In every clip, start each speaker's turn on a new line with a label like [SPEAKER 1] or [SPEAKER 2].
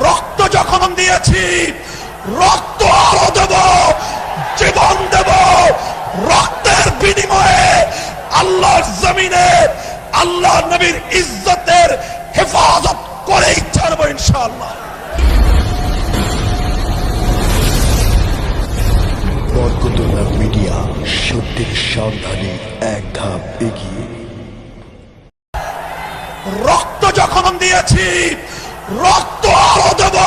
[SPEAKER 1] রক্ত যখন দিয়েছি, রক্ত আরো দেব, জীবন দেব। রক্তের বিনিময়ে আল্লাহর জমিনে আল্লাহ নবীর ইজ্জতের হেফাজত করেই ছাড়বো ইনশাআল্লাহ।
[SPEAKER 2] বরকতুল্লাহ মিডিয়া, সত্যের সন্ধানে এক ধাপ এগিয়ে।
[SPEAKER 1] রক্ত যখন দিয়েছি, রক্ত আরো দেব,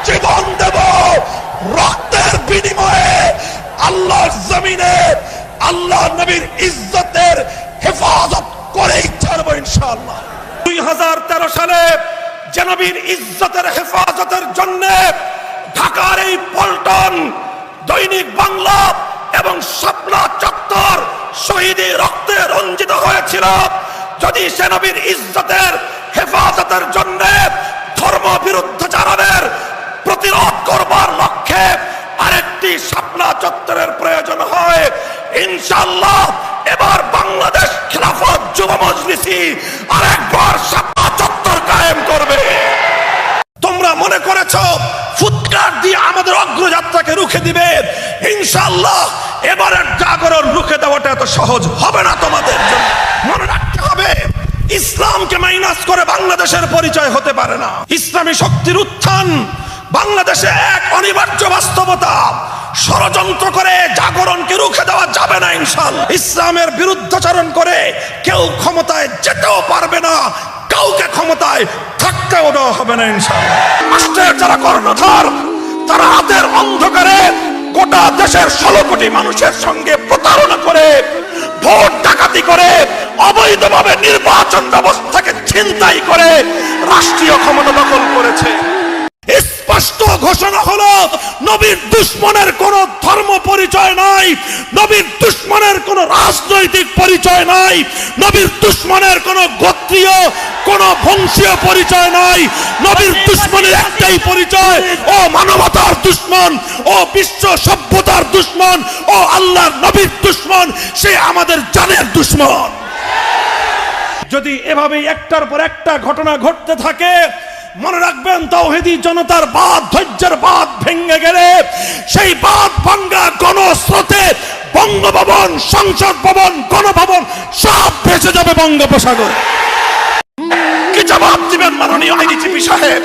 [SPEAKER 1] জীবন দেব। রক্তের বিনিময়ে আল্লাহর জমিনে আল্লাহ নবীর ইজ্জতের হেফাজত করেই ছাড়বো ইনশাআল্লাহ। 2013 সালে যে নবীর ইজ্জতের হেফাজতের জন্য ঢাকার এই পল্টন, দৈনিক বাংলা এবং শাপলা চত্বর শহীদি রক্তে রঞ্জিত হয়েছিল, যদি সে নবীর ইজ্জতের হেফাজতের জন্য ধর্ম বিরুদ্ধাচারণের প্রতিরোধ করবার লক্ষ্যে আরেকটি শাপলা চত্বরের প্রয়োজন হয়, ইনশাআল্লাহ এবার বাংলাদেশ খেলাফত যুব মজলিসি আরেকবার শাপলা চত্বর কায়েম করবে। তোমরা মনে করেছো ফুৎকার দিয়ে আমাদের অগ্রযাত্রাকে রুখে দিবে, ইনশাআল্লাহ এবারের জাগরণ রুখে দেওয়াটা এত সহজ হবে না তোমাদের জন্য। মনে রাখতে হবে, ইসলামকে মাইনাস করে বাংলাদেশের পরিচয় হতে পারে না। ইসলামী শক্তির উত্থান বাংলাদেশে এক অনিবার্য বাস্তবতা। ষড়যন্ত্র করে জাগরণকে রুখে দেওয়া যাবে না ইনশাআল্লাহ। ইসলামের বিরুদ্ধাচরণ করে কেউ ক্ষমতায় যেতেও পারবে না, কাউকে ক্ষমতায় থাকতেও দেওয়া হবে না ইনশাআল্লাহ। রাষ্ট্রের যারা কর্ণধার, তারা রাতের অন্ধকারে গোটা দেশের 16 কোটি মানুষের সঙ্গে প্রতারণা করে, ভোট ডাকাতি করে, অবৈধভাবে নির্বাচন ব্যবস্থাকে ছিনতাই করে রাষ্ট্রীয় ক্ষমতা দখল করেছে। স্পষ্ট ঘোষণা হলো, নবীর দুশ্মনের কোন ধর্ম পরিচয় নাই, নবীর দুশ্মনের কোন রাজনৈতিক পরিচয় নাই, নবীর দুশ্মনের কোন গোত্রীয় কোন বংশীয় পরিচয় নাই। নবীর দুশ্মনের একটাই পরিচয়, ও মানবতার দুশ্মন, ও বিশ্ব সভ্যতার দুশ্মন, ও আল্লাহর নবীর দুশ্মন, সে আমাদের জানের দুশ্মন। যদি এভাবে একটার পর একটা ঘটনা ঘটতে থাকে, মনে রাখবেন তাওহীদি জনতার বাঁধ, ধৈর্যের বাঁধ ভেঙে গেলে সেই বাঁধ ভাঙ্গা গণস্রোতে বঙ্গভবন, সংসদ ভবন, গণভবন সব ভেসে যাবে বঙ্গোপসাগরে। কি জবাব দিবেন মাননীয় আইনজীবী সাহেব?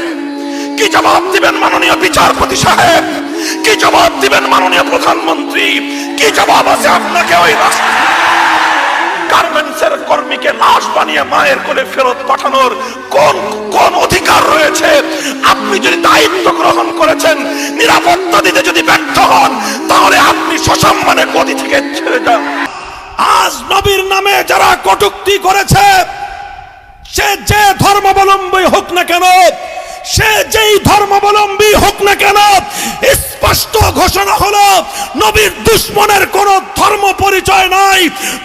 [SPEAKER 1] কি জবাব দিবেন মাননীয় বিচারপতি সাহেব? কি জবাব দিবেন মাননীয় প্রধানমন্ত্রী? কি জবাব আছে আপনাকে ওই গার্মেন্টসের কর্মীকে লাশ বানিয়ে মায়ের কোলে ফেরত পাঠানোর কোন অধিকার রয়েছে? আপনি যদি দায়িত্ব গ্রহণ করেছেন, নিরাপত্তা দিতে যদি ব্যর্থ হন, তাহলে আপনি সসম্মানে গদি থেকে ছেড়ে যান। আজ নবীর নামে যারা কটূক্তি করেছে, সে যে ধর্মাবলম্বী হোক না কেন, সে যেই ধর্মাবলম্বী হোক না কেন, স্পষ্ট ঘোষণা হলো, নবীর দুশ্মনের কোন ধর্ম পরিচয় নাই,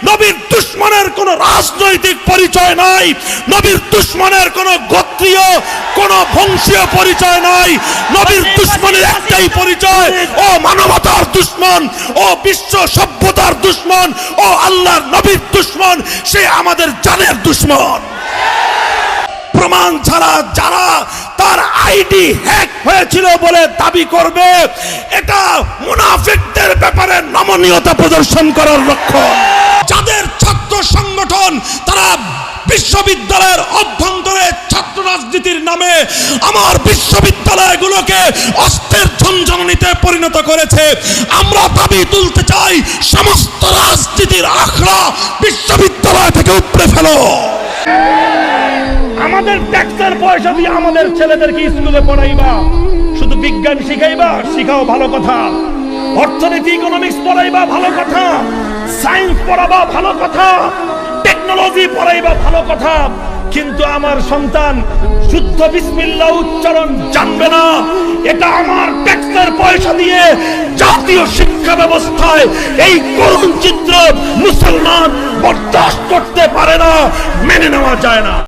[SPEAKER 1] নবীর দুশ্মনের কোন রাজনৈতিক পরিচয় নাই, নবীর দুশ্মনের কোন গোত্রীয় কোন বংশীয় পরিচয় নাই। নবীর দুশ্মনের একটাই পরিচয়, ও মানবতার দুশ্মন, ও বিশ্ব সভ্যতার দুশ্মন, ও আল্লাহর নবীর দুশ্মন, সে আমাদের জানের দুশ্মন। প্রমাণ ছাড়া যারা তার আইডি হ্যাক হয়েছিল বলে দাবি করবে, এটা মুনাফিকদের ব্যাপারে নমনীয়তা প্রদর্শন করার লক্ষণ। যাদের ছাত্র সংগঠন, তারা বিশ্ববিদ্যালয়ের অভ্যন্তরে ছাত্র রাজনীতির নামে আমার বিশ্ববিদ্যালয়গুলোকে অস্ত্রের ঝনঝনানিতে পরিণত করেছে। আমরা দাবি তুলতে চাই, সমস্ত রাজনীতির আখড়া বিশ্ববিদ্যালয় থেকে উপড়ে ফেলো। আমাদের ট্যাক্সের পয়সা দিয়ে আমাদের ছেলেদেরকে স্কুলে পড়াইবা, শুধু বিজ্ঞান শিখাইবা, শিখাও ভালো কথা। অর্থনীতি, ইকোনমিক্স পড়াইবা, ভালো কথা। সায়েন্স পড়াবা, ভালো কথা। টেকনোলজি পড়াইবা, ভালো কথা। কিন্তু আমার সন্তান শুদ্ধ বিসমিল্লাহ উচ্চারণ জানবে না, এটা আমার ট্যাক্সের পয়সা দিয়ে জাতীয় শিক্ষা ব্যবস্থায় এই করুণ চিত্র মুসলমান বরদাস্ত করতে পারে না, মেনে নেওয়া যায় না।